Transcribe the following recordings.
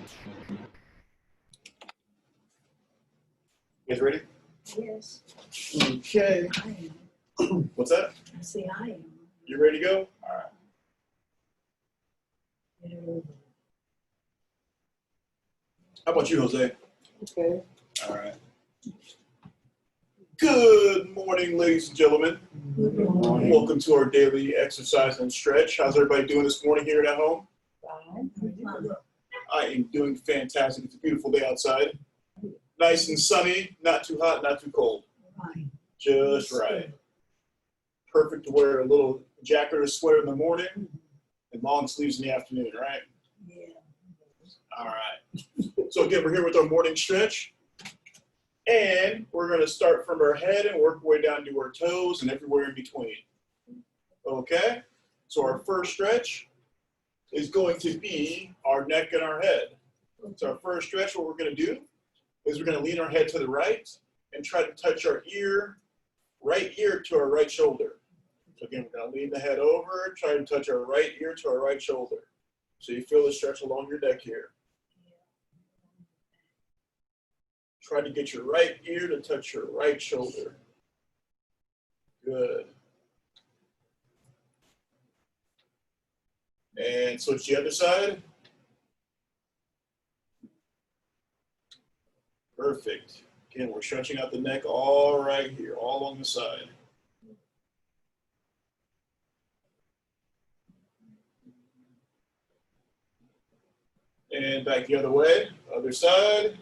You guys ready? Yes. Okay. I am. What's that? I say I am. You ready to go? All right. How about you, Jose? Okay. All right. Good morning, ladies and gentlemen. Good morning. Welcome to our daily exercise and stretch. How's everybody doing this morning here at home? Fine. I am doing fantastic. It's a beautiful day outside. Nice and sunny, not too hot, not too cold. Fine. Just right. Perfect to wear a little jacket or sweater in the morning and long sleeves in the afternoon, right? Yeah. All right. So again, we're here with our morning stretch. And we're going to start from our head and work our way down to our toes and everywhere in between. Okay? So our first stretch is going to be our neck and our head. So our first stretch, what we're going to do is we're going to lean our head to the right and try to touch our right ear to our right shoulder. So again, we're going to lean the head over, try to touch our right ear to our right shoulder. So you feel the stretch along your neck here. Try to get your right ear to touch your right shoulder. Good. And switch the other side. Perfect. Again, we're stretching out the neck all right here, all along the side. And back the other way, other side.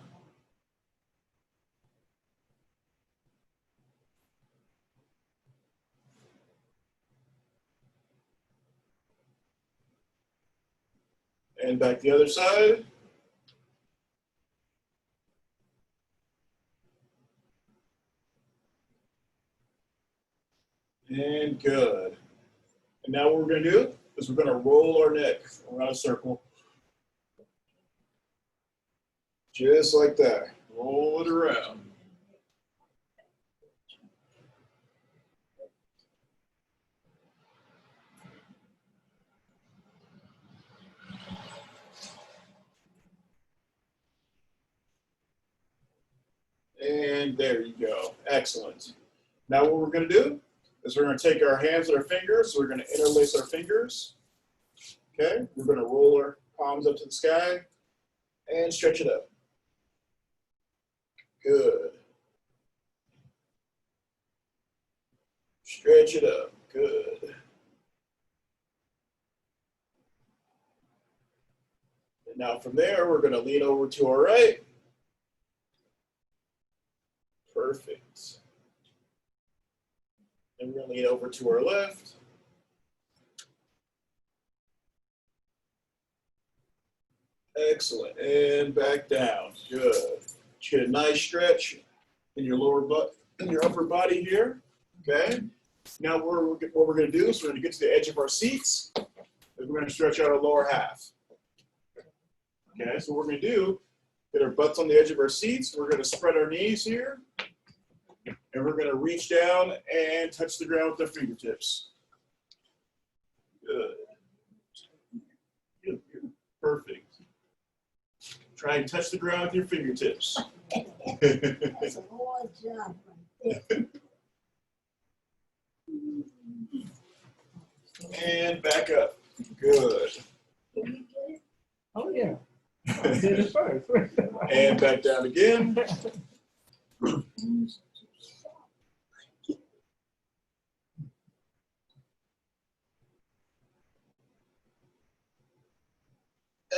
And back the other side. And good. And now what we're going to do is we're going to roll our neck around a circle. Just like that. Roll it around. And there you go. Excellent. Now what we're going to do is we're going to take our hands and our fingers. So we're going to interlace our fingers. Okay. We're going to roll our palms up to the sky and stretch it up. Good. Stretch it up. Good. And now from there, we're going to lean over to our right. Perfect. And we're going to lean over to our left. Excellent. And back down. Good. Get a nice stretch in your lower butt, in your upper body here. Okay. Now what we're going to do is we're going to get to the edge of our seats. And we're going to stretch out our lower half. Okay. So what we're going to do, get our butts on the edge of our seats. We're going to spread our knees here. And we're going to reach down and touch the ground with our fingertips. Good. Good. Perfect. Try and touch the ground with your fingertips. That's a hard job right there. And back up. Good. Can you get it? Oh, yeah. I did it first. And back down again.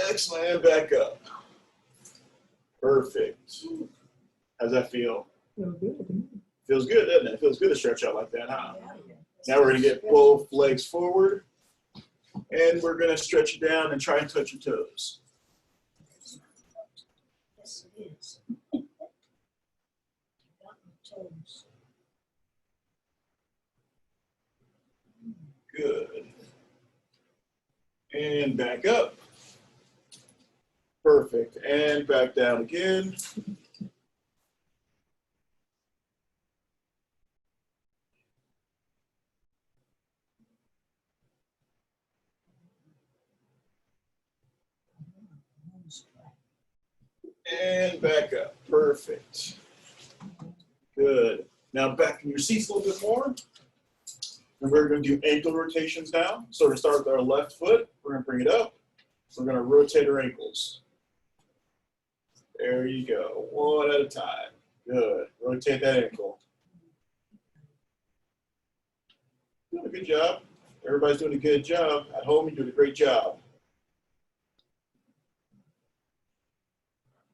Excellent. And back up. Perfect. How's that feel? Feels good. Feels good, doesn't it? Feels good to stretch out like that, huh? Yeah. Now we're going to get both legs forward. And we're going to stretch it down and try and touch your toes. Yes, it is. Got my toes. Good. And back up. Perfect. And back down again. And back up. Perfect. Good. Now back in your seats a little bit more. And we're going to do ankle rotations now. So we're going to start with our left foot. We're going to bring it up. We're going to rotate our ankles. There you go. One at a time. Good. Rotate that ankle. Doing a good job. Everybody's doing a good job. At home, you're doing a great job.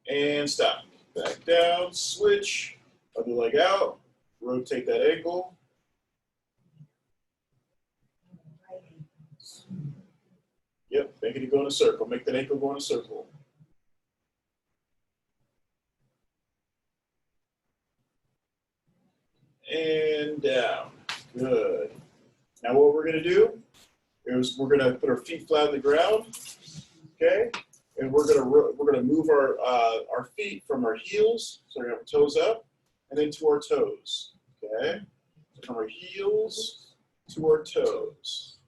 And stop. Back down, switch. Other leg out. Rotate that ankle. Yep, making it go in a circle. Make that ankle go in a circle. And down. Good. Now what we're going to do is we're going to put our feet flat on the ground. Okay? And we're gonna move our feet from our heels, so we're gonna have our toes up, and then to our toes. Okay, so from our heels to our toes,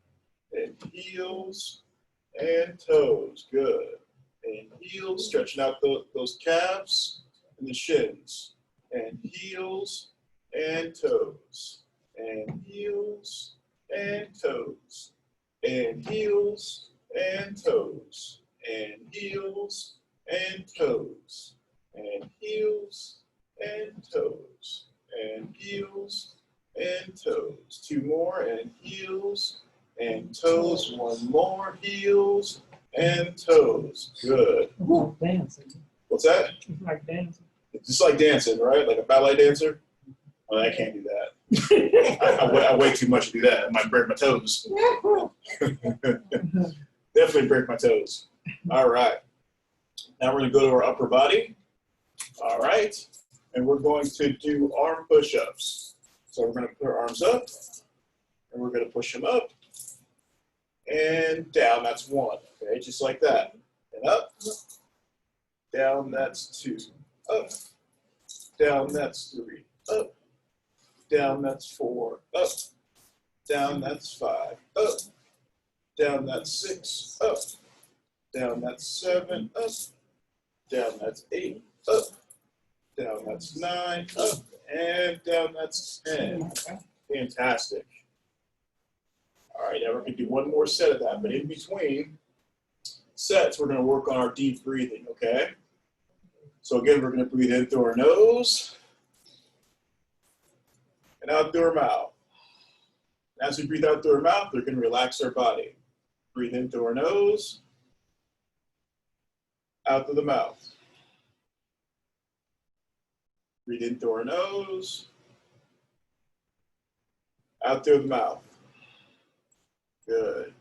and heels and toes. Good. And heels, stretching out those calves and the shins, and heels and toes, and heels and toes, and heels and toes. And heels and toes, and heels and toes, and heels and toes. Two more, and heels and toes. One more, heels and toes. Good. It's like dancing. What's that? It's like dancing. It's just like dancing, right? Like a ballet dancer? Well, I can't do that. I weigh too much to do that. I might break my toes. Definitely break my toes. All right. Now we're going to go to our upper body. All right. And we're going to do arm push-ups. So we're going to put our arms up, and we're going to push them up and down. That's one. Okay, just like that. And up, down. That's two. Up, down. That's three. Up, down. That's four. Up, down. That's five. Up, down. That's six. Up. Down, that's seven, up. Down, that's eight, up. Down, that's nine, up. And down, that's 10. Fantastic. All right, now we're going to do one more set of that, but in between sets, we're going to work on our deep breathing, okay? So again, we're going to breathe in through our nose and out through our mouth. As we breathe out through our mouth, we're going to relax our body. Breathe in through our nose. Out through the mouth. Breathe in through our nose. Out through the mouth. Good.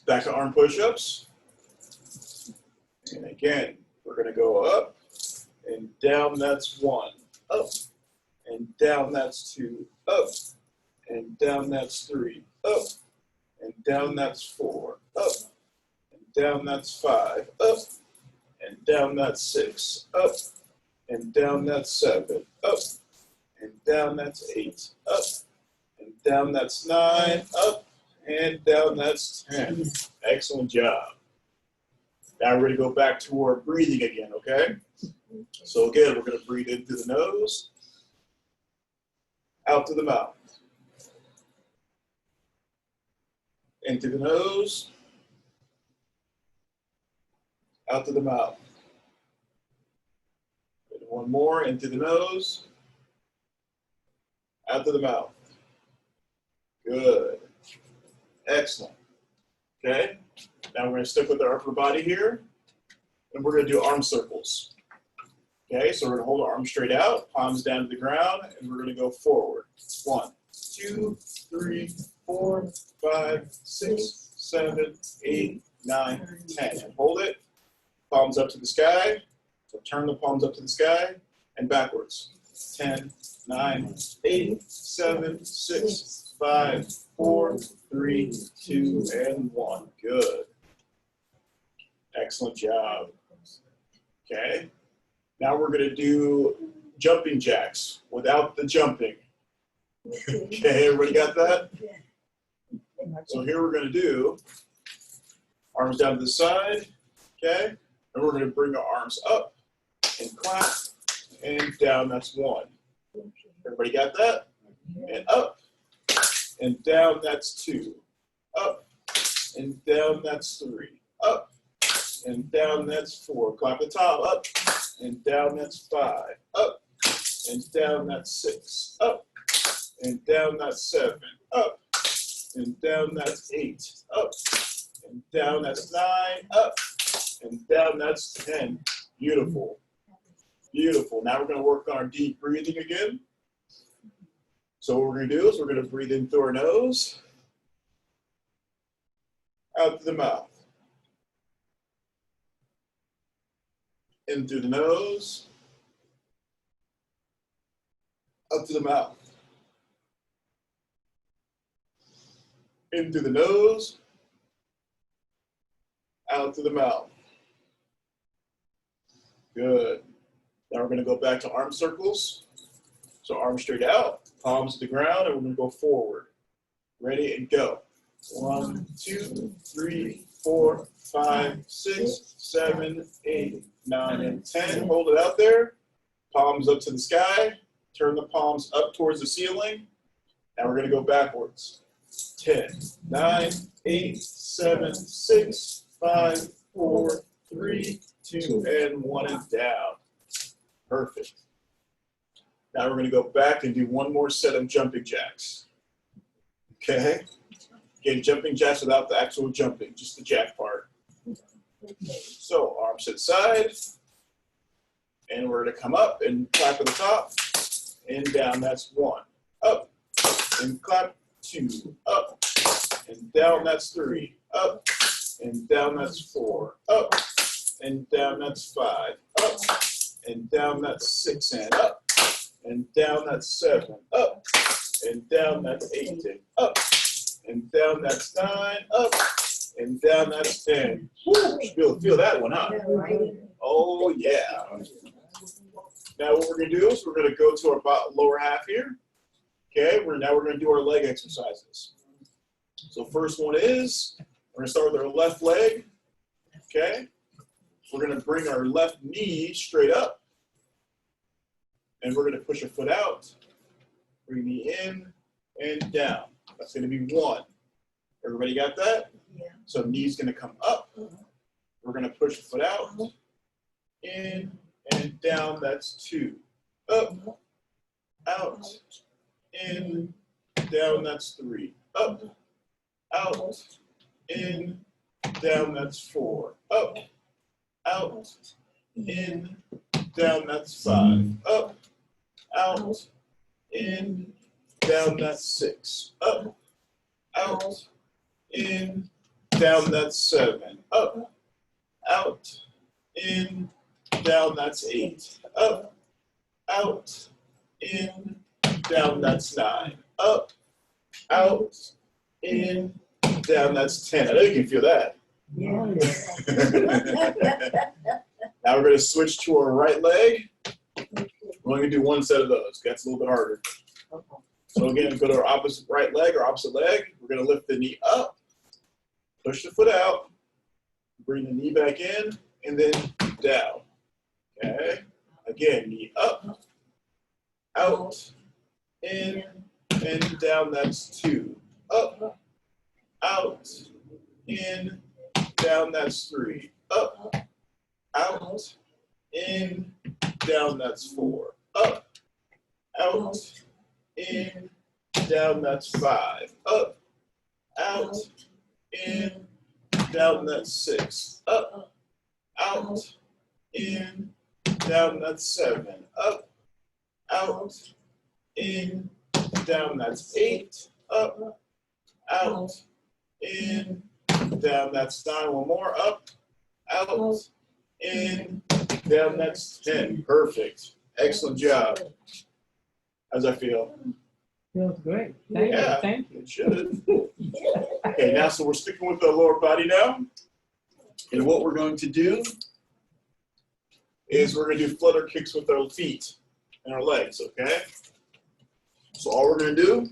Back to arm push-ups. And again, we're going to go up and down, that's one. Up and down, that's two. Up and down, that's three. Up and down, that's four. Up. Down, that's five, up, and down, that's six, up, and down, that's seven, up, and down, that's eight, up, and down, that's nine, up, and down, that's 10. Excellent job. Now we're going to go back to our breathing again, okay? So again, we're going to breathe in through the nose, out through the mouth, in through the nose, out through the mouth. And one more, in through the nose, out through the mouth. Good. Excellent. Okay. Now we're going to stick with our upper body here, and we're going to do arm circles. Okay, so we're going to hold our arms straight out, palms down to the ground, and we're going to go forward. 1, 2, 3, 4, 5, 6, 7, 8, 9, 10. And hold it. Palms up to the sky. So turn the palms up to the sky and backwards. 10, 9, 8, 7, 6, 5, 4, 3, 2, and 1. Good. Excellent job. Okay. Now we're going to do jumping jacks without the jumping. Okay, everybody got that? So here we're going to do arms down to the side. Okay. And we're going to bring our arms up and clap and down. That's 1. Everybody got that? And up and down. That's 2. Up and down. That's 3. Up and down. That's 4. Clap the top. Up and down. That's 5. Up and down. That's 6. Up and down. That's 7. Up and down. That's 8. Up and down. That's 9. Up and down. That's 10. Beautiful. Beautiful. Now we're going to work on our deep breathing again. So what we're going to do is we're going to breathe in through our nose, out through the mouth. In through the nose, up to the mouth. In through the nose, out through the mouth. Good. Now we're going to go back to arm circles. So arms straight out, palms to the ground, and we're going to go forward. Ready and go. 1, 2, 3, 4, 5, 6, 7, 8, 9, and 10. Hold it out there. Palms up to the sky. Turn the palms up towards the ceiling. Now we're going to go backwards. 10, 9, 8, 7, 6, 5, 4, 3, 2, and 1, and down. Perfect. Now we're going to go back and do one more set of jumping jacks. Okay? Again, jumping jacks without the actual jumping, just the jack part. So arms to the side. And we're going to come up and clap at the top. And down, that's 1. Up. And clap, 2. Up. And down, that's 3. Up. And down, that's 4. Up. And down, that's 5. Up. And down, that's 6. And up. And down, that's 7. Up. And down, that's 8. And up. And down, that's 9. Up. And down, that's 10. Woo! Feel that one, huh? Oh, yeah. Now what we're going to do is we're going to go to our lower half here. Okay, now we're going to do our leg exercises. So first one is, we're going to start with our left leg. Okay, we're going to bring our left knee straight up. And we're going to push a foot out, bring knee in and down. That's going to be 1. Everybody got that? Yeah. So knee's going to come up. We're going to push a foot out, in and down. That's 2. Up, out, in, down. That's 3. Up, out, in, down. That's 4. Up, out, in, down. That's 5. Up, out, in, down, that's 6. Up, out, in, down, that's 7. Up, out, in, down, that's 8. Up, out, in, down, that's 9. Up, out, in, down, that's 10. I know you can feel that. Yeah. Now we're going to switch to our right leg. We're only going to do one set of those. That's a little bit harder. So again, go to our opposite right leg or opposite leg. We're going to lift the knee up, push the foot out, bring the knee back in, and then down. Okay? Again, knee up, out, in, and down. That's 2. Up, out, in, down. That's 3. Up, out, in, down. That's 4. Up, out, in, down. That's 5. Up, out, in, down. That's 6. Up, out, in, down. That's 7. Up, out, in, down. That's 8. Up, out, in, down. That's 9. One more. Up, out, in, down. That's 10. Perfect. Excellent job. How's that feel? Feels great. Thank Yeah. you. Thank you. It should. Okay, now so we're sticking with the lower body now. And what we're going to do is we're going to do flutter kicks with our feet and our legs, okay? So all we're going to do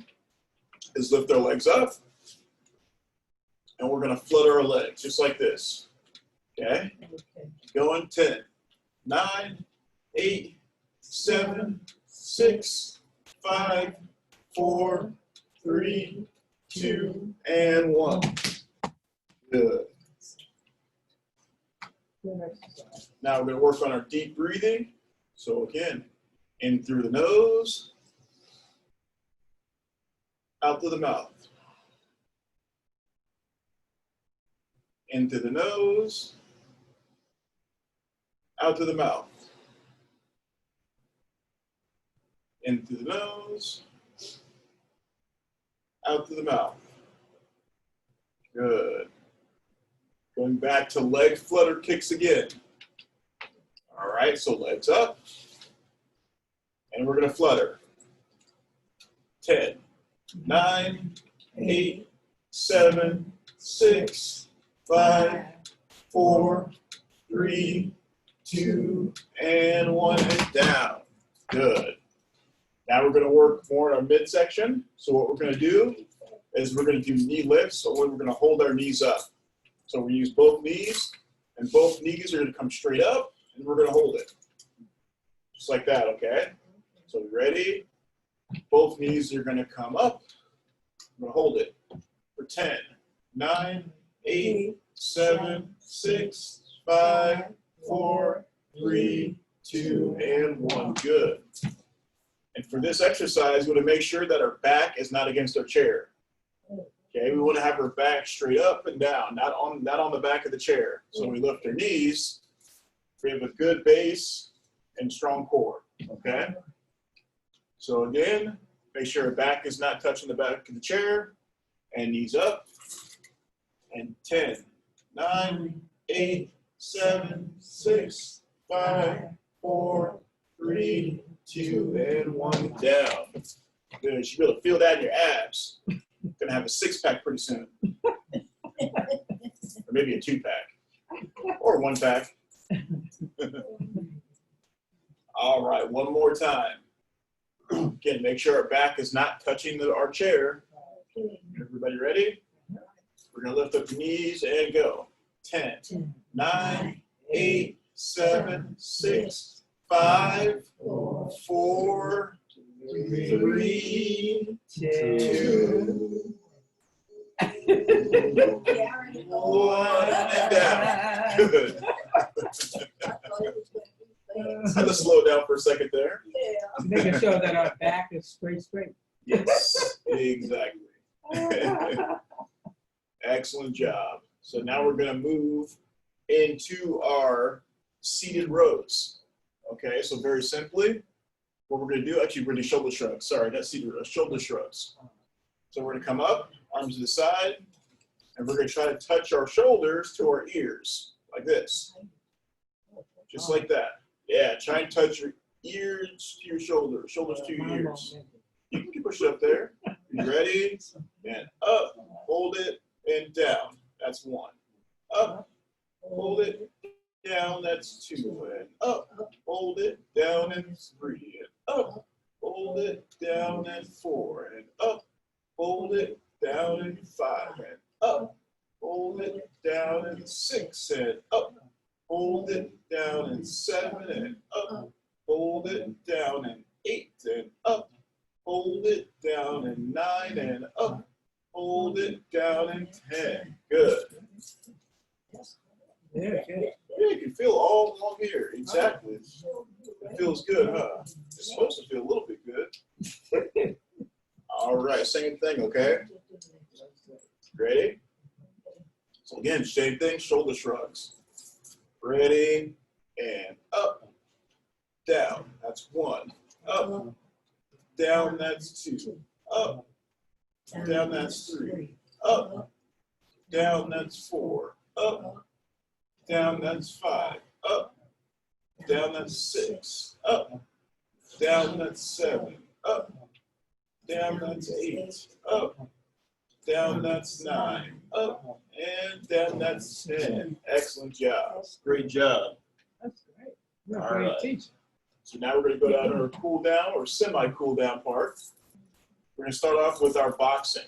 is lift our legs up, and we're going to flutter our legs, just like this. Okay, going 10, 9, 8, 7, 6, 5, 4, 3, 2, and 1. Good. Now we're going to work on our deep breathing. So again, in through the nose, out through the mouth. In through the nose, out through the mouth. In through the nose, out through the mouth. Good. Going back to leg flutter kicks again. All right, so legs up. And we're going to flutter. 10, 9, 8, 7, 6, 5, 4, 3, 2, and 1, and down. Good. Now we're going to work more in our midsection. So what we're going to do is we're going to do knee lifts. So we're going to hold our knees up. So we use both knees, and both knees are going to come straight up, and we're going to hold it. Just like that, okay? So ready? Both knees are going to come up. I'm going to hold it for 10, 9, 8, 7, 6, 5, 4, 3, 2, and 1. Good. And for this exercise, we want to make sure that our back is not against our chair. Okay, we want to have our back straight up and down, not on the back of the chair. So when we lift our knees, we have a good base and strong core. Okay? So again, make sure our back is not touching the back of the chair, and knees up. And 10, 9, 8, 7, 6, 5, 4, 3, 2, and 1, down. Good. You should be able to feel that in your abs. Gonna have a 6-pack pretty soon. Or maybe a 2-pack. Or 1-pack. All right, one more time. Again, make sure our back is not touching our chair. Everybody ready? We're gonna lift up the knees and go. 10, 9, 8, 7, 6, 5, 4, 3, 2, 1, and down. Good. Had to slow down for a second there. Making sure that our back is straight. Yes, exactly. Excellent job. So now we're going to move into our seated rows. Okay, so very simply, what we're going to do, actually, we're going to do shoulder shrugs. Sorry, not seated rows, shoulder shrugs. So we're going to come up, arms to the side, and we're going to try to touch our shoulders to our ears, like this. Just like that. Yeah, try and touch your ears to your shoulders, shoulders to your ears. You can push it up there. You ready? And up, hold it, and down. That's 1. Up, hold it, down, that's 2. And up, hold it, down, and 3. And up, hold it, down, and 4. And up, hold it, down, and 5. And up, hold it, down, and 6. And up, hold it, down, and 7. And up, hold it, down, and 8. And up, hold it, down, and 9. And up, hold it, down, and 10. Good. Yeah, good. Yeah, you can feel all along here. Exactly. It feels good, huh? It's supposed to feel a little bit good. All right, same thing, okay? Ready? So again, same thing, shoulder shrugs. Ready? And up, down, that's 1. Up, down, that's 2. Up, down, that's 3. Up, down, that's 4. Up, down, that's 5. Up, down, that's 6. Up, down, that's 7. Up, down, that's 8. Up, down, that's 9. Up, and down, that's 10. Excellent job. Great job. That's great. You're a All great right. teacher. So now we're going to go down to our cool down or semi cool down part. We're going to start off with our boxing.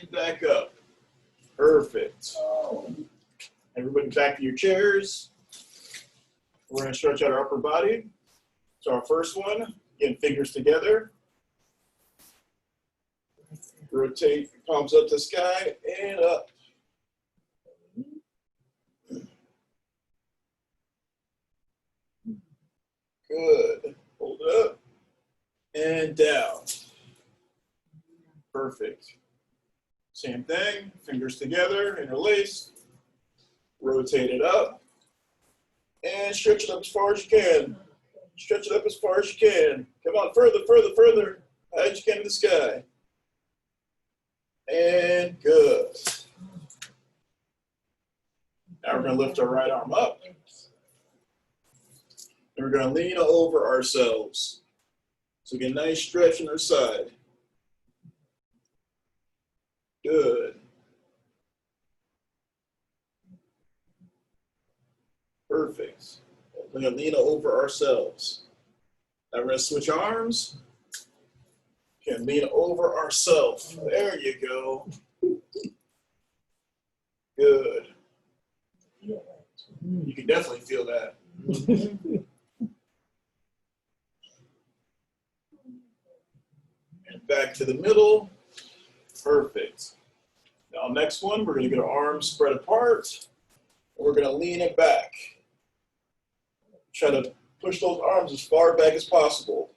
and back up. Perfect. Everybody back to your chairs. We're going to stretch out our upper body. So our first one, again, fingers together. Rotate your palms up to the sky and up. Good. Hold it up and down. Perfect. Same thing, fingers together, interlaced. Rotate it up and stretch it up as far as you can. Stretch it up as far as you can. Come on, further, further, further. High as you can in the sky. And good. Now we're going to lift our right arm up. And we're going to lean over ourselves. So get a nice stretch on our side. Good. Perfect. We're going to lean over ourselves. Now we're going to switch arms. Can lean over ourselves. There you go. Good. You can definitely feel that. And back to the middle. Perfect. Now next one, we're going to get our arms spread apart. We're going to lean it back. Try to push those arms as far back as possible.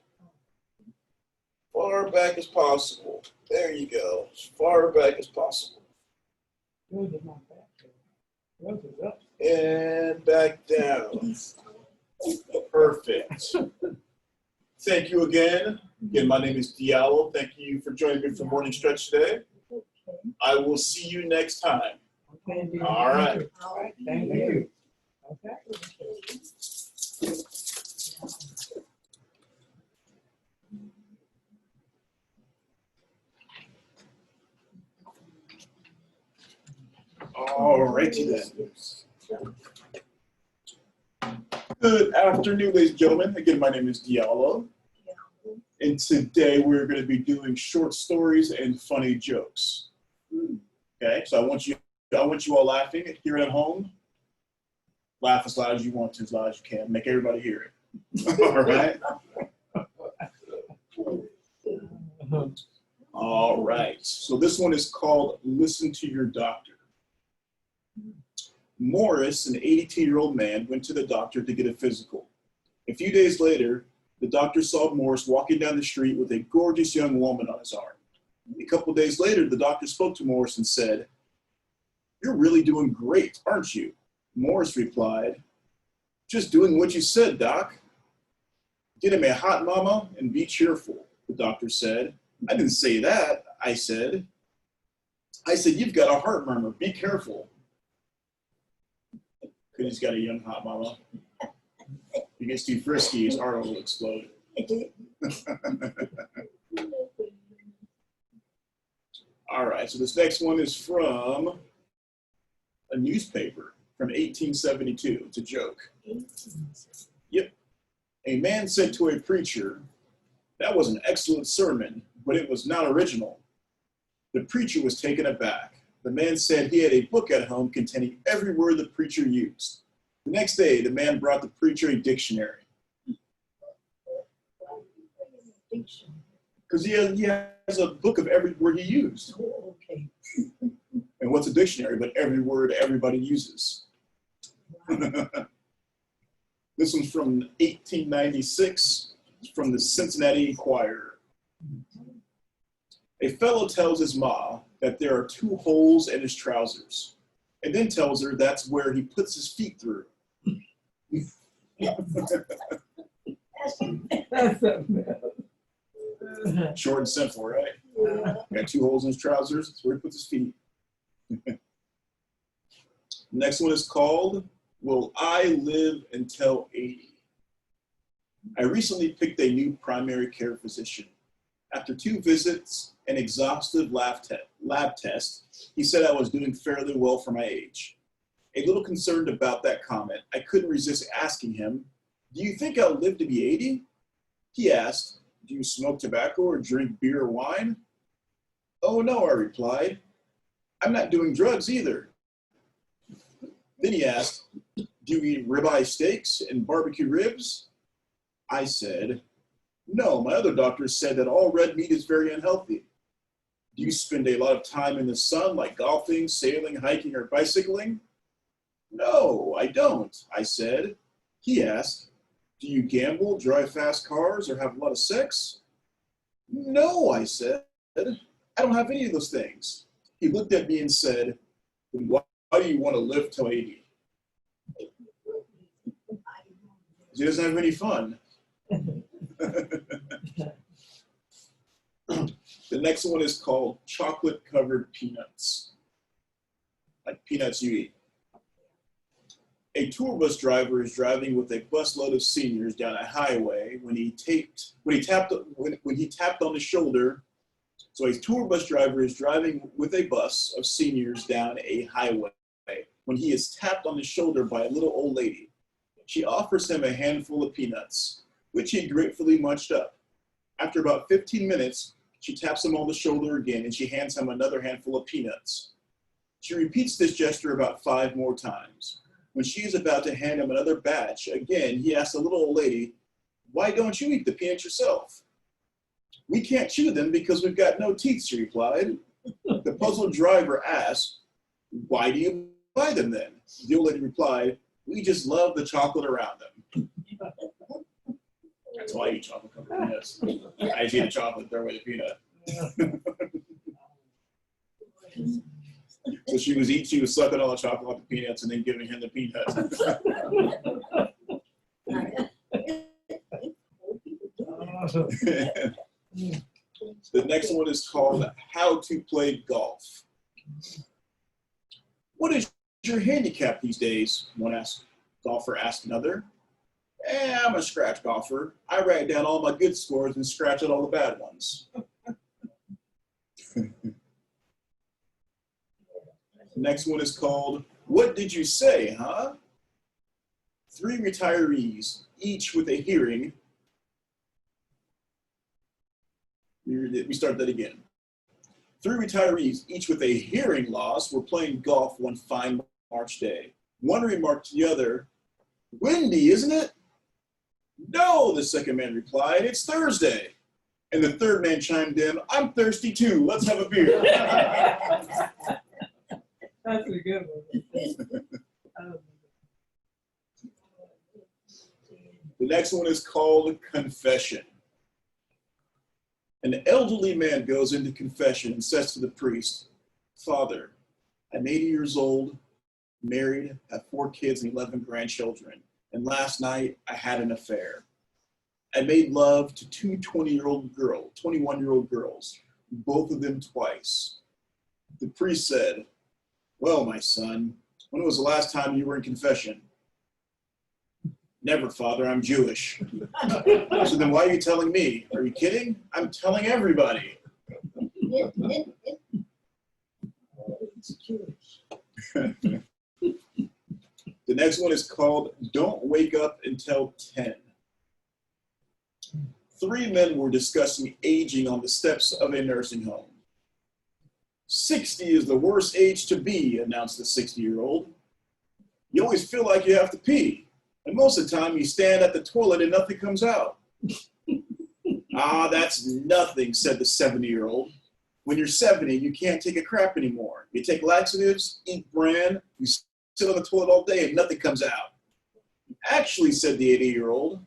Far back as possible. There you go. As far back as possible. And back down. Perfect. Thank you again. Again, my name is Diallo. Thank you for joining me for morning stretch today. I will see you next time. All right. Thank you. Okay. All righty then. Good afternoon, ladies and gentlemen. Again, my name is Diallo. And today we're going to be doing short stories and funny jokes. Okay, so I want you all laughing here at home. Laugh as loud as you want to, as loud as you can. Make everybody hear it. All right. All right. So this one is called "Listen to Your Doctor." Morris, an 82-year-old man, went to the doctor to get a physical. A few days later, the doctor saw Morris walking down the street with a gorgeous young woman on his arm. A couple days later, the doctor spoke to Morris and said, "You're really doing great, aren't you?" Morris replied, "Just doing what you said, Doc." "Get him a hot mama and be cheerful," the doctor said. "I didn't say that, I said, you've got a heart murmur, be careful." Because he's got a young hot mama. If he gets too frisky, his heart will explode. All right, so this next one is from a newspaper from 1872. It's a joke. Yep. A man said to a preacher, "That was an excellent sermon, but it was not original." The preacher was taken aback. The man said he had a book at home containing every word the preacher used. The next day, the man brought the preacher a dictionary. Because he has a book of every word he used. And what's a dictionary but every word everybody uses? This one's from 1896, from the Cincinnati Enquirer. A fellow tells his ma that there are 2 holes in his trousers, and then tells her that's where he puts his feet through. Short and simple, right? Got 2 holes in his trousers, that's where he puts his feet. Next one is called, "Will I Live Until 80?" I recently picked a new primary care physician. After 2 visits and exhaustive lab test, he said I was doing fairly well for my age. A little concerned about that comment, I couldn't resist asking him, "Do you think I'll live to be 80? He asked, "Do you smoke tobacco or drink beer or wine?" "Oh no," I replied. I'm not doing drugs either. Then he asked, do you eat ribeye steaks and barbecue ribs? I said, no, my other doctor said that all red meat is very unhealthy. Do you spend a lot of time in the sun, like golfing, sailing, hiking, or bicycling? No, I don't, I said. He asked, do you gamble, drive fast cars, or have a lot of sex? No, I said. I don't have any of those things. He looked at me and said, then why do you want to live till 80? He doesn't have any fun. The next one is called chocolate-covered peanuts. Like peanuts you eat. A tour bus driver is driving with a busload of seniors down a highway when he tapped on the shoulder. So a tour bus driver is driving with a bus of seniors down a highway when he is tapped on the shoulder by a little old lady. She offers him a handful of peanuts, which he gratefully munched up. After about 15 minutes, she taps him on the shoulder again and she hands him another handful of peanuts. She repeats this gesture about 5 more times. When she is about to hand him another batch, again, he asks the little old lady, why don't you eat the peanuts yourself? We can't chew them because we've got no teeth, she replied. The puzzled driver asked, why do you buy them then? The old lady replied, we just love the chocolate around them. That's why I eat chocolate covered peanuts. I just eat the chocolate, throw away the peanut. So she was sucking all the chocolate off the peanuts and then giving him the peanuts. The next one is called How to Play Golf. What is your handicap these days? One golfer asked another. I'm a scratch golfer. I write down all my good scores and scratch out all the bad ones. The next one is called, What Did You Say, Huh? 3 retirees, each with a hearing. We start that again. 3 retirees, each with a hearing loss, were playing golf one fine March day. One remarked to the other, windy, isn't it? No, the second man replied, it's Thursday. And the third man chimed in, I'm thirsty too, let's have a beer. That's a good one. The next one is called Confession. An elderly man goes into confession and says to the priest, Father, I'm 80 years old, married, have 4 kids and 11 grandchildren, and last night I had an affair. I made love to 2 21-year-old girls, both of them twice. The priest said, well, my son, when was the last time you were in confession? Never, Father, I'm Jewish. So then why are you telling me? Are you kidding? I'm telling everybody. It's Jewish. The next one is called Don't Wake Up Until 10. 3 men were discussing aging on the steps of a nursing home. 60 is the worst age to be, announced the 60-year-old. You always feel like you have to pee. And most of the time you stand at the toilet and nothing comes out. That's nothing, said the 70-year-old. When you're 70, you can't take a crap anymore. You take laxatives, eat bran, you sit on the toilet all day and nothing comes out. Actually, said the 80-year-old,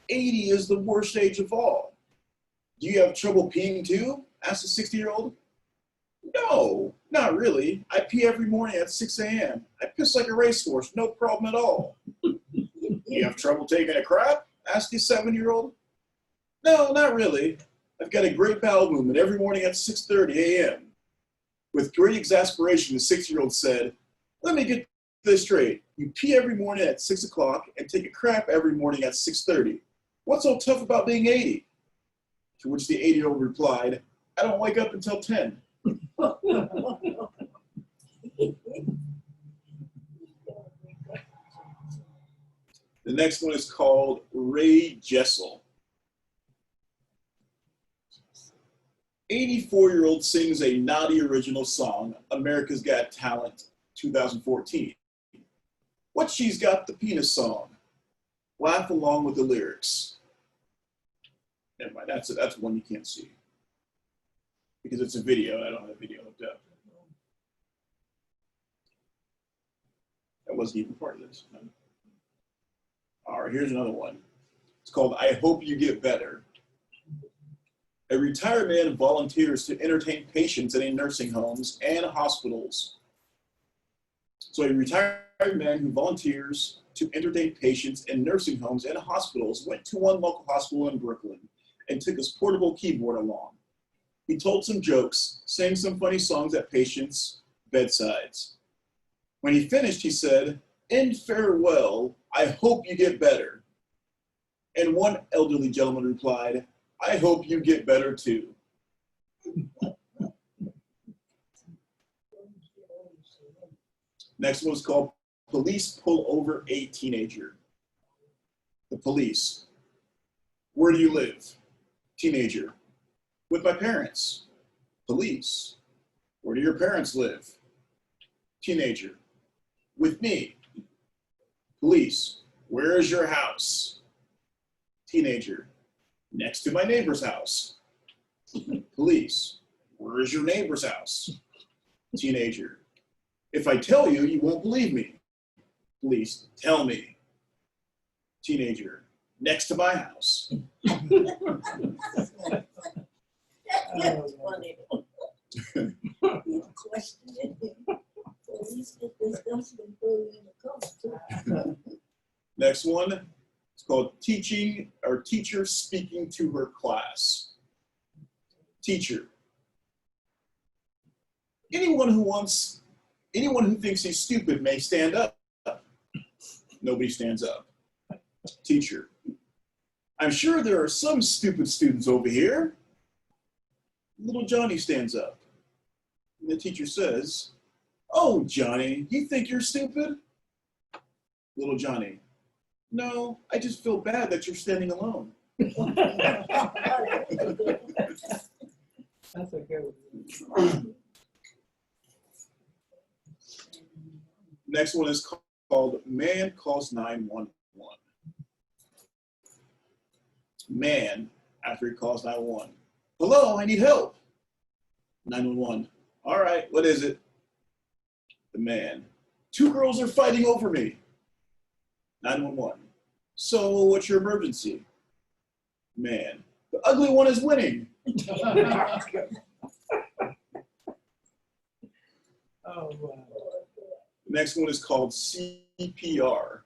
80 is the worst age of all. Do you have trouble peeing too? Asked the 60-year-old. No, not really. I pee every morning at 6 a.m. I piss like a racehorse, no problem at all. You have trouble taking a crap? Asked the 7-year-old. No, not really. I've got a great bowel movement every morning at 6:30 a.m. With great exasperation, the 6-year-old said, let me get this straight. You pee every morning at 6 o'clock and take a crap every morning at 6:30. What's so tough about being 80? To which the 80-year-old replied, I don't wake up until 10. The next one is called Ray Jessel. 84-year-old sings a naughty original song, America's Got Talent 2014. What She's Got the Penis song. Laugh along with the lyrics. Never mind, that's one you can't see. Because it's a video, I don't have a video hooked up. That wasn't even part of this. No. All right, here's another one. It's called I Hope You Get Better. A retired man volunteers to entertain patients in nursing homes and hospitals. So a retired man who volunteers to entertain patients in nursing homes and hospitals went to one local hospital in Brooklyn and took his portable keyboard along. He told some jokes, sang some funny songs at patients' bedsides. When he finished, he said, "In farewell, I hope you get better." And one elderly gentleman replied, "I hope you get better too." Next one's called Police Pull Over a Teenager. The police. Where do you live? Teenager. With my parents. Police. Where do your parents live? Teenager. With me. Police. Where is your house? Teenager. Next to my neighbor's house. Police. Where is your neighbor's house? Teenager. If I tell you, you won't believe me. Police. Tell me. Teenager. Next to my house. That's funny. You question it. Police get this dust and throw it in the car, too. Next one. It's called Teaching or Teacher Speaking to Her Class. Teacher. Anyone who thinks he's stupid may stand up. Nobody stands up. Teacher. I'm sure there are some stupid students over here. Little Johnny stands up. And the teacher says, "Oh, Johnny, you think you're stupid?" Little Johnny. No, I just feel bad that you're standing alone. That's a good one. Next one is called Man Calls 911. Man, after he calls 911. Hello, I need help. 911. All right, what is it? The man. 2 girls are fighting over me. 911. So what's your emergency? Man. The ugly one is winning. Oh, wow. Next one is called CPR.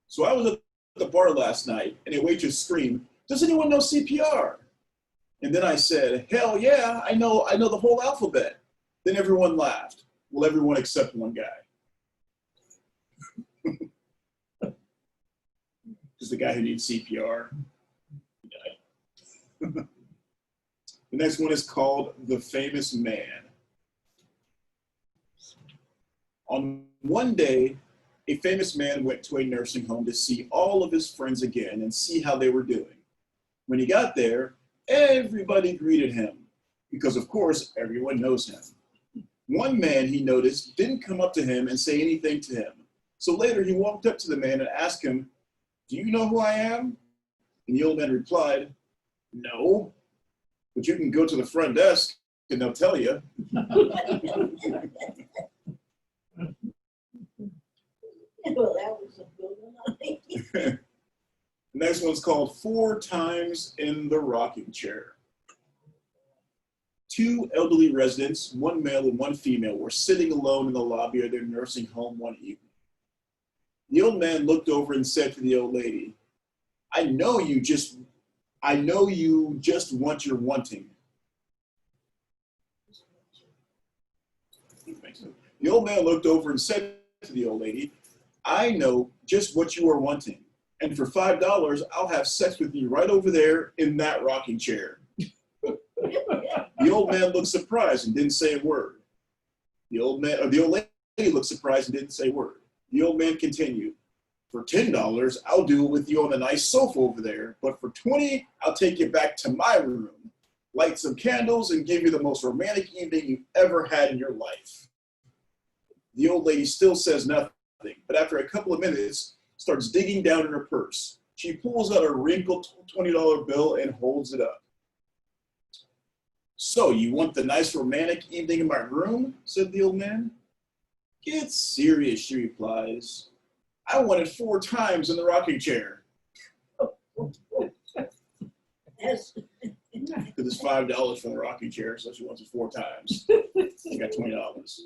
So I was at the bar last night and a waitress screamed, "Does anyone know CPR?" And then I said, "Hell yeah, I know the whole alphabet." Then everyone laughed. Well, everyone except one guy. Because the guy who needs CPR, he died. The next one is called The Famous Man. On one day, a famous man went to a nursing home to see all of his friends again and see how they were doing. When he got there, everybody greeted him because, of course, everyone knows him. One man he noticed didn't come up to him and say anything to him. So later he walked up to the man and asked him, "Do you know who I am?" And the old man replied, "No, but you can go to the front desk and they'll tell you." Well, that was a good one. The next one's called 4 Times in the Rocking Chair. 2 elderly residents, one male and one female, were sitting alone in the lobby of their nursing home one evening. The old man looked over and said to the old lady, I know you just want your wanting." The old man looked over and said to the old lady, "I know just what you are wanting. And for $5, I'll have sex with you right over there in that rocking chair." The old man looked surprised and didn't say a word. The old lady looked surprised and didn't say a word. The old man continued, "For $10, I'll do it with you on a nice sofa over there, but for $20, I'll take you back to my room. light some candles, and give you the most romantic evening you've ever had in your life. The old lady still says nothing, but after a couple of minutes, starts digging down in her purse. She pulls out a wrinkled $20 bill and holds it up. So, you want the nice romantic evening in my room? Said the old man. Get serious, she replies. I want it 4 times in the rocking chair. Yes. Because it's $5 for the rocking chair, so she wants it 4 times. She got $20.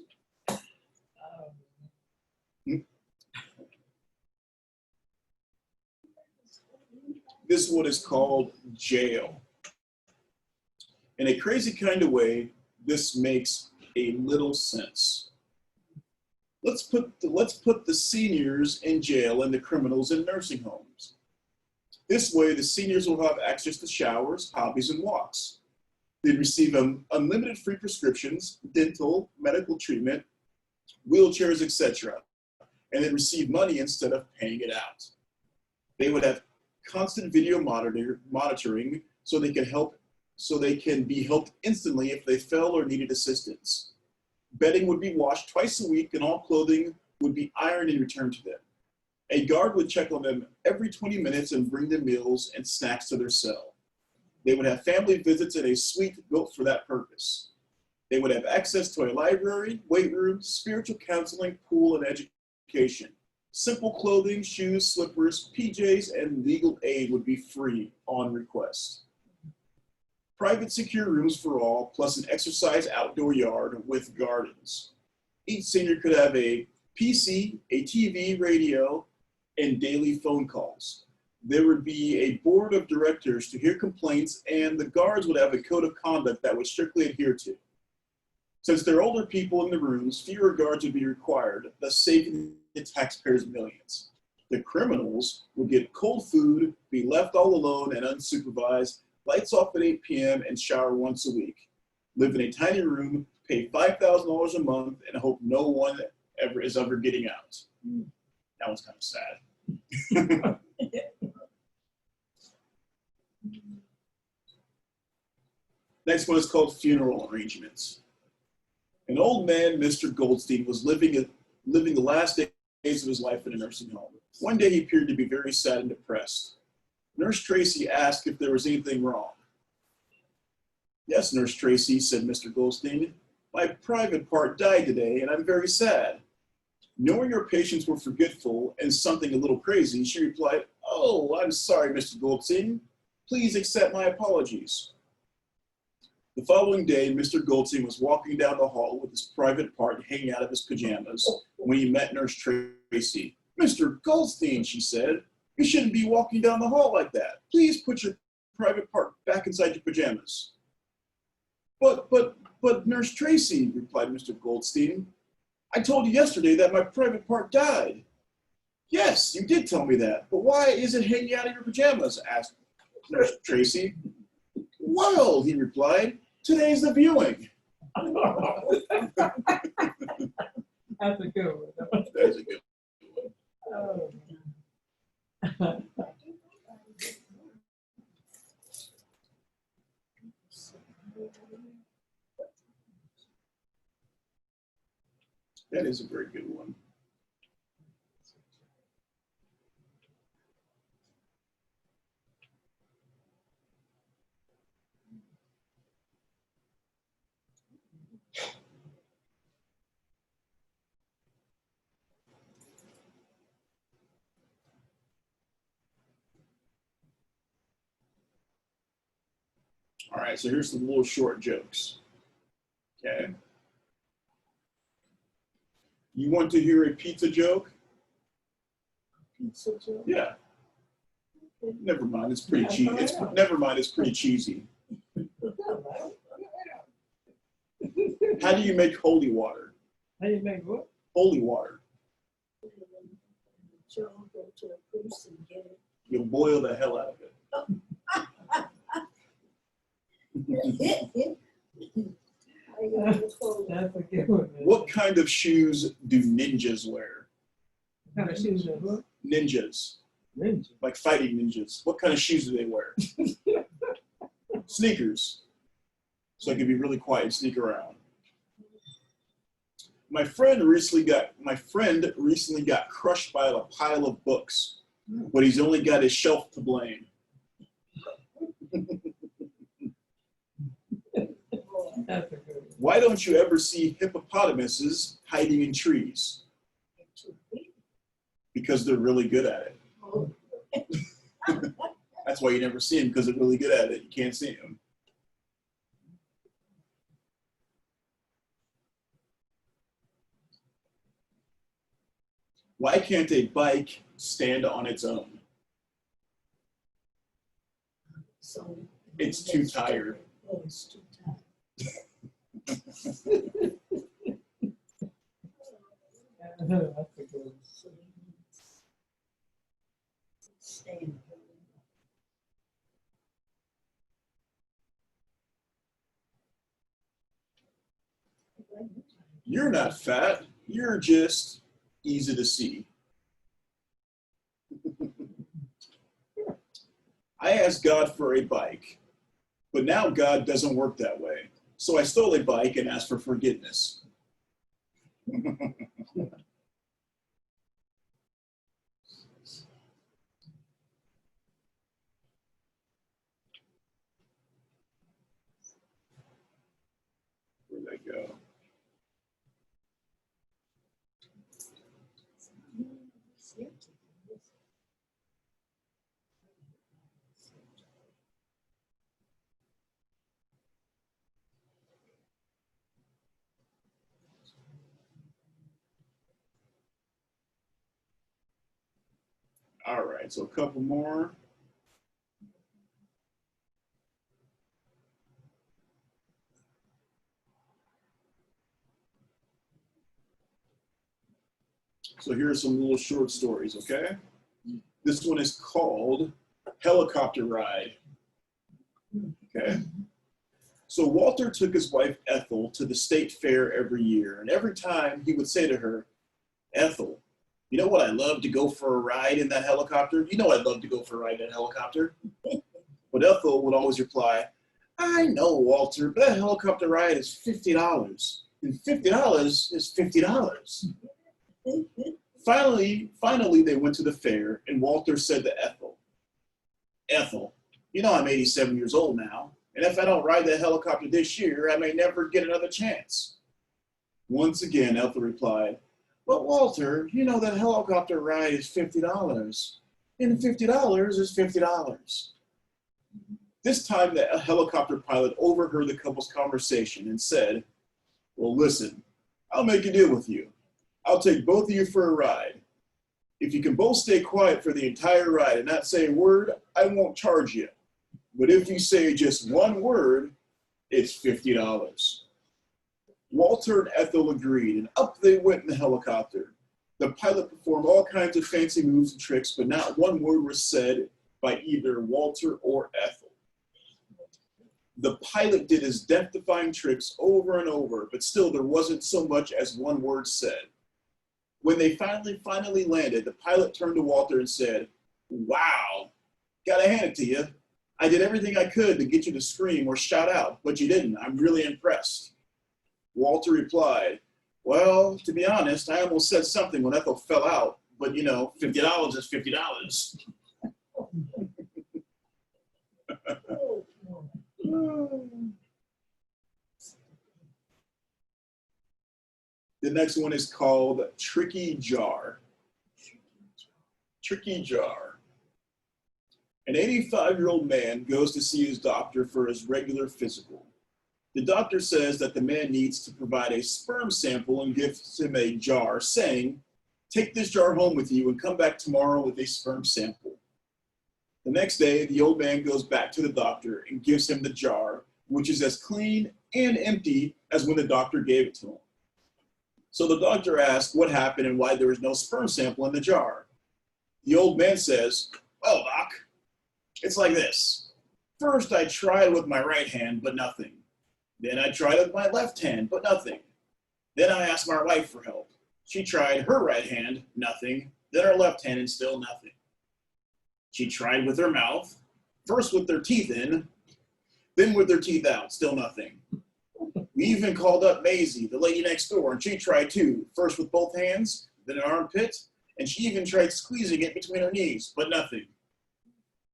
This is what is called jail. In a crazy kind of way, this makes a little sense. Let's put the seniors in jail and the criminals in nursing homes. This way, the seniors will have access to showers, hobbies, and walks. They'd receive unlimited free prescriptions, dental, medical treatment, wheelchairs, etc. And they'd receive money instead of paying it out. They would have constant video monitoring so they can be helped instantly if they fell or needed assistance. Bedding would be washed twice a week and all clothing would be ironed and returned to them. A guard would check on them every 20 minutes and bring them meals and snacks to their cell. They would have family visits in a suite built for that purpose. They would have access to a library, weight room, spiritual counseling, pool, and education. Simple clothing, shoes, slippers, PJs, and legal aid would be free on request. Private secure rooms for all, plus an exercise outdoor yard with gardens. Each senior could have a PC, a TV, radio, and daily phone calls. There would be a board of directors to hear complaints, and the guards would have a code of conduct that would strictly adhere to. Since there are older people in the rooms, fewer guards would be required, thus saving the taxpayers millions. The criminals would get cold food, be left all alone and unsupervised, lights off at 8 p.m., and shower once a week. Live in a tiny room, pay $5,000 a month, and hope no one is ever getting out. That one's kind of sad. Next one is called funeral arrangements. An old man, Mr. Goldstein, was living the last days of his life in a nursing home. One day he appeared to be very sad and depressed. Nurse Tracy asked if there was anything wrong. Yes, Nurse Tracy, said Mr. Goldstein. My private part died today, and I'm very sad. Knowing her patients were forgetful and something a little crazy, she replied, Oh, I'm sorry, Mr. Goldstein. Please accept my apologies. The following day, Mr. Goldstein was walking down the hall with his private part hanging out of his pajamas when he met Nurse Tracy. Mr. Goldstein, she said, you shouldn't be walking down the hall like that. Please put your private part back inside your pajamas. But Nurse Tracy, replied Mr. Goldstein, I told you yesterday that my private part died. Yes, you did tell me that, but why is it hanging out of your pajamas? Asked Nurse Tracy. Well, he replied, today's the viewing. That's a good one. That's a good one. Oh. That is a very good one. All right, so here's some little short jokes. Okay. You want to hear a pizza joke? Pizza joke? Yeah. Never mind, it's pretty cheesy. Never mind, it's pretty cheesy. How do you make holy water? How do you make what? Holy water. Joe, go to the priest and get it. You'll boil the hell out of it. That's a good one. What kind of shoes do ninjas wear? What kind of shoes are what? Ninjas. Ninja. Like fighting ninjas. What kind of shoes do they wear? Sneakers. so I could be really quiet and sneak around. My friend recently got crushed by a pile of books, but he's only got his shelf to blame. That's a good one. Why don't you ever see hippopotamuses hiding in trees? Because they're really good at it. That's why you never see them, because they're really good at it. You can't see them. Why can't a bike stand on its own? So It's too tired. Oh, it's too tired. That's a good one. So you need to stand. You're not fat. You're just easy to see. I asked God for a bike, but now God doesn't work that way. So I stole a bike and asked for forgiveness. Where'd that go? All right, so a couple more. So here are some little short stories, okay? This one is called Helicopter Ride. Okay. So Walter took his wife Ethel to the state fair every year, and every time he would say to her, Ethel, you know what, I'd love to go for a ride in that helicopter? You know I'd love to go for a ride in that helicopter. But Ethel would always reply, I know, Walter, but that helicopter ride is $50. And $50 is $50. Finally, they went to the fair, and Walter said to Ethel, Ethel, you know I'm 87 years old now, and if I don't ride that helicopter this year, I may never get another chance. Once again, Ethel replied, but Walter, you know that helicopter ride is $50, and $50 is $50. This time, the helicopter pilot overheard the couple's conversation and said, well, listen, I'll make a deal with you. I'll take both of you for a ride. If you can both stay quiet for the entire ride and not say a word, I won't charge you. But if you say just one word, it's $50. Walter and Ethel agreed, and up they went in the helicopter. The pilot performed all kinds of fancy moves and tricks, but not one word was said by either Walter or Ethel. The pilot did his death-defying tricks over and over, but still there wasn't so much as one word said. When they finally landed, the pilot turned to Walter and said, wow, gotta hand it to you. I did everything I could to get you to scream or shout out, but you didn't. I'm really impressed. Walter replied, well, to be honest, I almost said something when Ethel fell out, but you know, $50 is $50. The next one is called Tricky Jar. Tricky Jar. An 85-year-old man goes to see his doctor for his regular physical. The doctor says that the man needs to provide a sperm sample and gives him a jar, saying, take this jar home with you and come back tomorrow with a sperm sample. The next day, the old man goes back to the doctor and gives him the jar, which is as clean and empty as when the doctor gave it to him. So the doctor asks what happened and why there was no sperm sample in the jar. The old man says, well, Doc, it's like this. First, I tried with my right hand, but nothing. Then I tried with my left hand, but nothing. Then I asked my wife for help. She tried her right hand, nothing. Then her left hand, and still nothing. She tried with her mouth, first with their teeth in, then with their teeth out, still nothing. We even called up Maisie, the lady next door, and she tried too, first with both hands, then an armpit, and she even tried squeezing it between her knees, but nothing.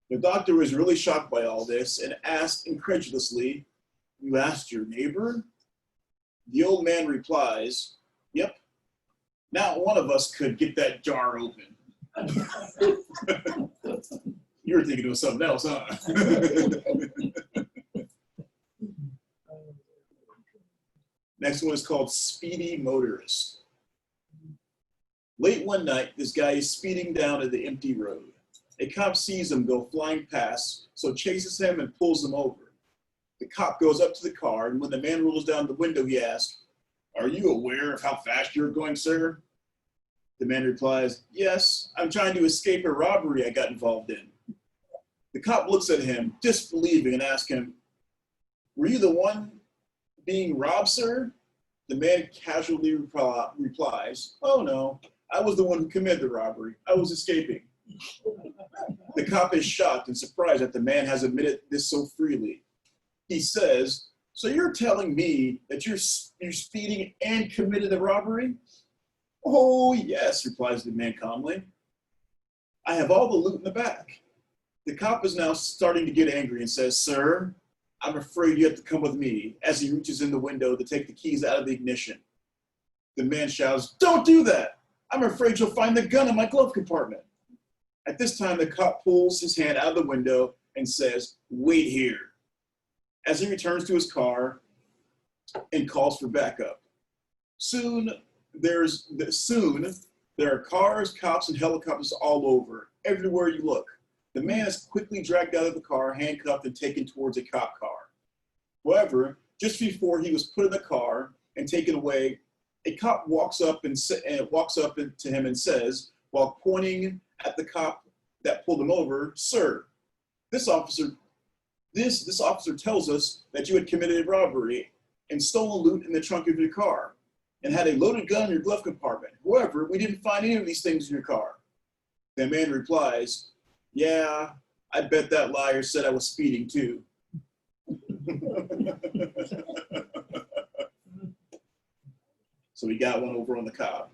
The doctor was really shocked by all this and asked incredulously, "You asked your neighbor?" The old man replies, "Yep, not one of us could get that jar open." You were thinking of something else, huh? Next one is called Speedy Motorist. Late one night, this guy is speeding down to the empty road. A cop sees him go flying past, so chases him and pulls him over. The cop goes up to the car, and when the man rolls down the window, he asks, "Are you aware of how fast you're going, sir?" The man replies, "Yes, I'm trying to escape a robbery I got involved in." The cop looks at him, disbelieving, and asks him, "Were you the one being robbed, sir?" The man casually replies, "Oh no, I was the one who committed the robbery. I was escaping." The cop is shocked and surprised that the man has admitted this so freely. He says, "So you're telling me that you're speeding and committed a robbery?" "Oh, yes," replies the man calmly. "I have all the loot in the back." The cop is now starting to get angry and says, "Sir, I'm afraid you have to come with me," as he reaches in the window to take the keys out of the ignition. The man shouts, "Don't do that! I'm afraid you'll find the gun in my glove compartment." At this time, the cop pulls his hand out of the window and says, "Wait here," as he returns to his car and calls for backup. Soon there are cars, cops, and helicopters all over, everywhere you look. The man is quickly dragged out of the car, handcuffed, and taken towards a cop car. However, just before he was put in the car and taken away, a cop walks up to him and says, while pointing at the cop that pulled him over, "Sir, this officer tells us that you had committed a robbery and stolen loot in the trunk of your car and had a loaded gun in your glove compartment. However, we didn't find any of these things in your car." The man replies, "Yeah, I bet that liar said I was speeding too." So we got one over on the cop.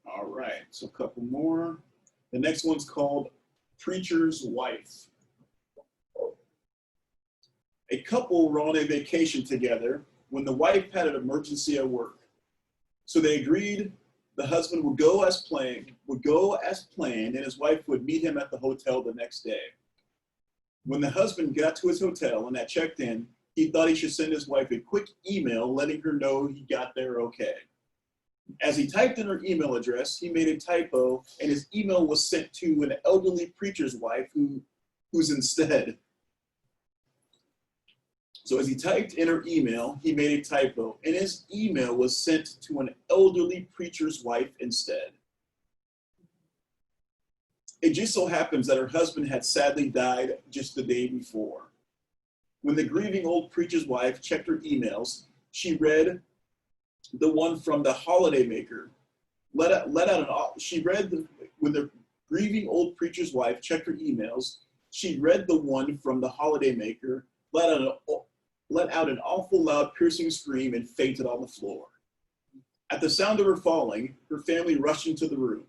All right, so a couple more. The next one's called Preacher's Wife. A couple were on a vacation together when the wife had an emergency at work. So they agreed the husband would go as planned, and his wife would meet him at the hotel the next day. When the husband got to his hotel and had checked in, he thought he should send his wife a quick email letting her know he got there okay. As he typed in her email address, he made a typo, and his email was sent to an elderly preacher's wife who's instead. So as he typed in her email, he made a typo, and his email was sent to an elderly preacher's wife instead. It just so happens that her husband had sadly died just the day before. When the grieving old preacher's wife checked her emails, she read the one from the holiday maker. When the grieving old preacher's wife checked her emails, she read the one from the holiday maker, let out an awful loud piercing scream, and fainted on the floor. At the sound of her falling, her family rushed into the room.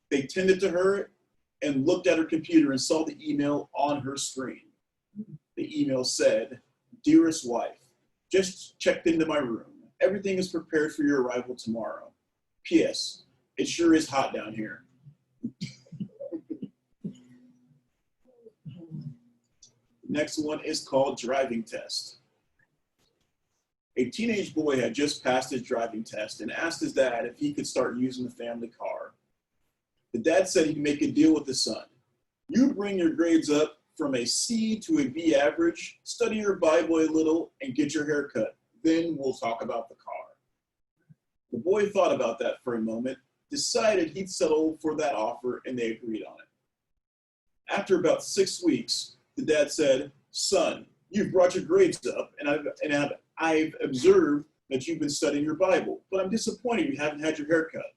They tended to her and looked at her computer and saw the email on her screen. The email said, "Dearest wife, just checked into my room. Everything is prepared for your arrival tomorrow. P.S. It sure is hot down here." Next one is called Driving Test. A teenage boy had just passed his driving test and asked his dad if he could start using the family car. The dad said he'd make a deal with his son. "You bring your grades up from a C to a B average, study your Bible a little, and get your hair cut. Then we'll talk about the car." The boy thought about that for a moment, decided he'd settle for that offer, and they agreed on it. After about 6 weeks, the dad said, "Son, you've brought your grades up, and I've observed that you've been studying your Bible, but I'm disappointed you haven't had your hair cut."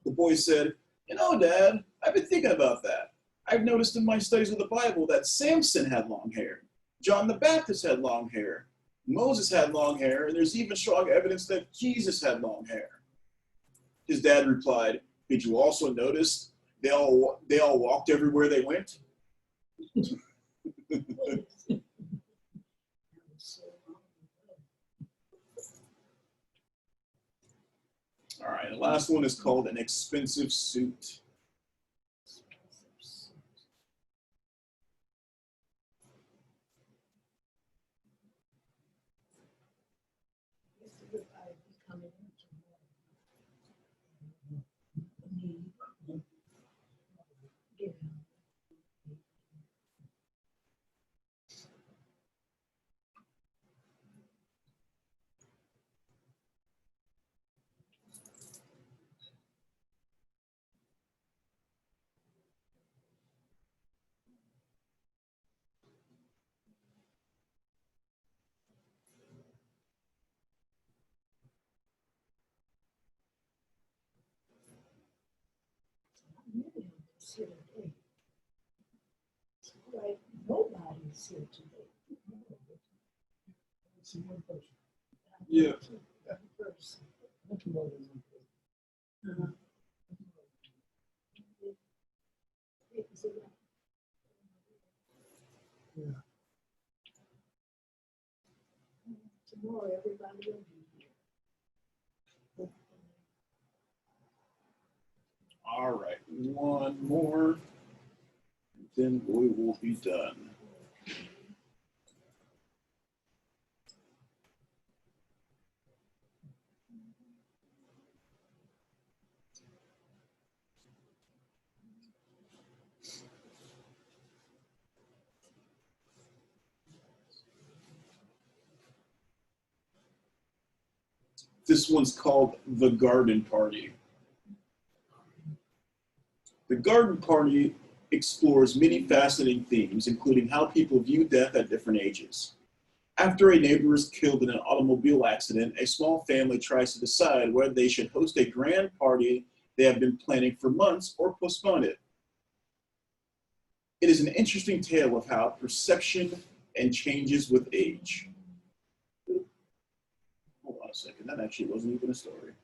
The boy said, "You know, Dad, I've been thinking about that. I've noticed in my studies of the Bible that Samson had long hair, John the Baptist had long hair, Moses had long hair, and there's even strong evidence that Jesus had long hair." His dad replied, "Did you also notice they all walked everywhere they went?" All right, the last one is called an expensive suit. Like nobody's here today. See one person. Yeah. Uh-huh. Yeah. Tomorrow, everybody will be here. All right, one more, then we will be done. This one's called The Garden Party. The Garden Party explores many fascinating themes, including how people view death at different ages. After a neighbor is killed in an automobile accident, a small family tries to decide whether they should host a grand party they have been planning for months or postpone it. It is an interesting tale of how perception and changes with age. Hold on a second, that actually wasn't even a story.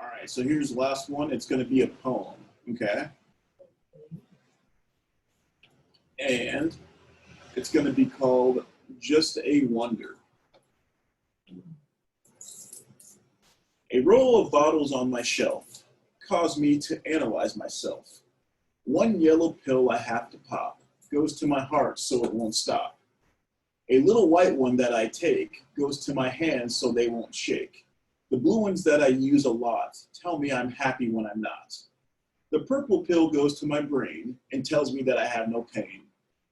All right, so here's the last one. It's going to be a poem, okay? And it's going to be called Just a Wonder. A roll of bottles on my shelf caused me to analyze myself. One yellow pill I have to pop goes to my heart so it won't stop. A little white one that I take goes to my hands so they won't shake. The blue ones that I use a lot tell me I'm happy when I'm not. The purple pill goes to my brain and tells me that I have no pain.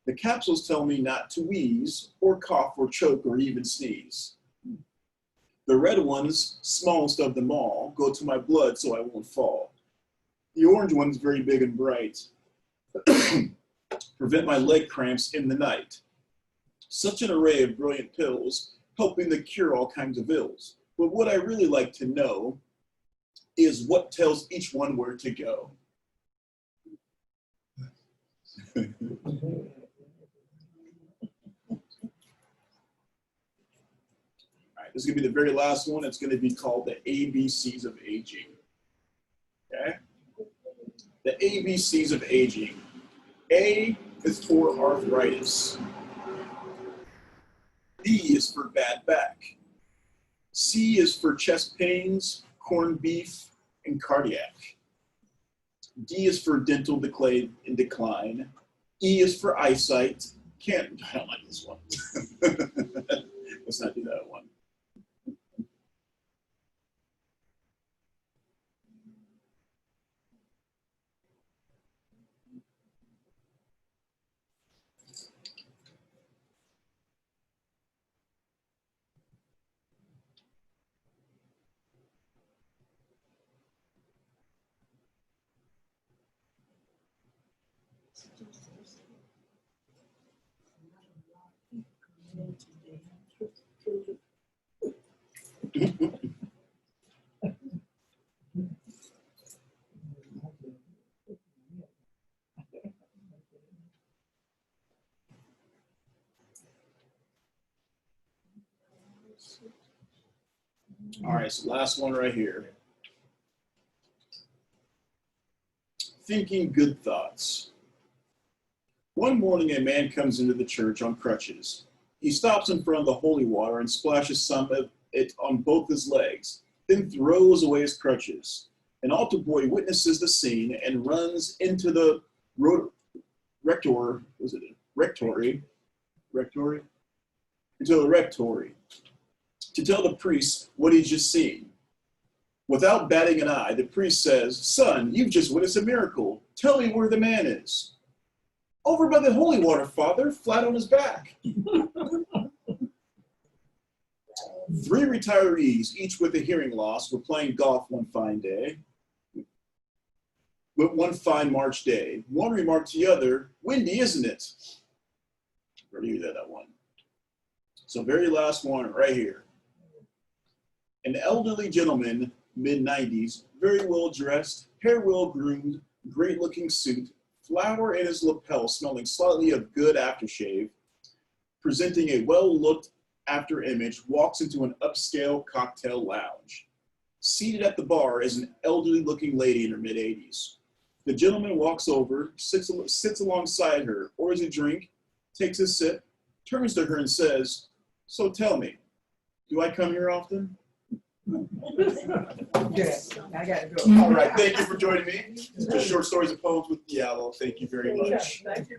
The capsules tell me not to wheeze or cough or choke or even sneeze. The red ones, smallest of them all, go to my blood so I won't fall. The orange one's very big and bright, prevent my leg cramps in the night. Such an array of brilliant pills, helping to cure all kinds of ills. But what I really like to know is what tells each one where to go. All right, this is going to be the very last one. It's going to be called the ABCs of aging. Okay? The ABCs of aging. A is for arthritis. B is for bad back. C is for chest pains, corned beef, and cardiac. D is for dental decline. E is for eyesight. I don't like this one. Let's not do that one. All right, so last one right here. Thinking good thoughts. One morning, a man comes into the church on crutches. He stops in front of the holy water and splashes some of it on both his legs, then throws away his crutches. An altar boy witnesses the scene and runs into the rectory to tell the priest what he's just seen. Without batting an eye, the priest says, "Son, you've just witnessed a miracle. Tell me where the man is." "Over by the holy water, Father, flat on his back." 3 retirees, each with a hearing loss, were playing golf one fine March day. One remarked to the other, "Windy, isn't it?" Already heard that one. So very last one right here. An elderly gentleman, mid-90s, very well dressed, hair well groomed, great looking suit, flower in his lapel smelling slightly of good aftershave, presenting a well-looked after image, walks into an upscale cocktail lounge. Seated at the bar is an elderly looking lady in her mid-80s. The gentleman walks over, sits alongside her, orders a drink, takes a sip, turns to her and says, "So tell me, do I come here often?" Okay, I gotta go. All right, thank you for joining me. The Short Stories and Poems with Diallo. Thank you very much. Thank you.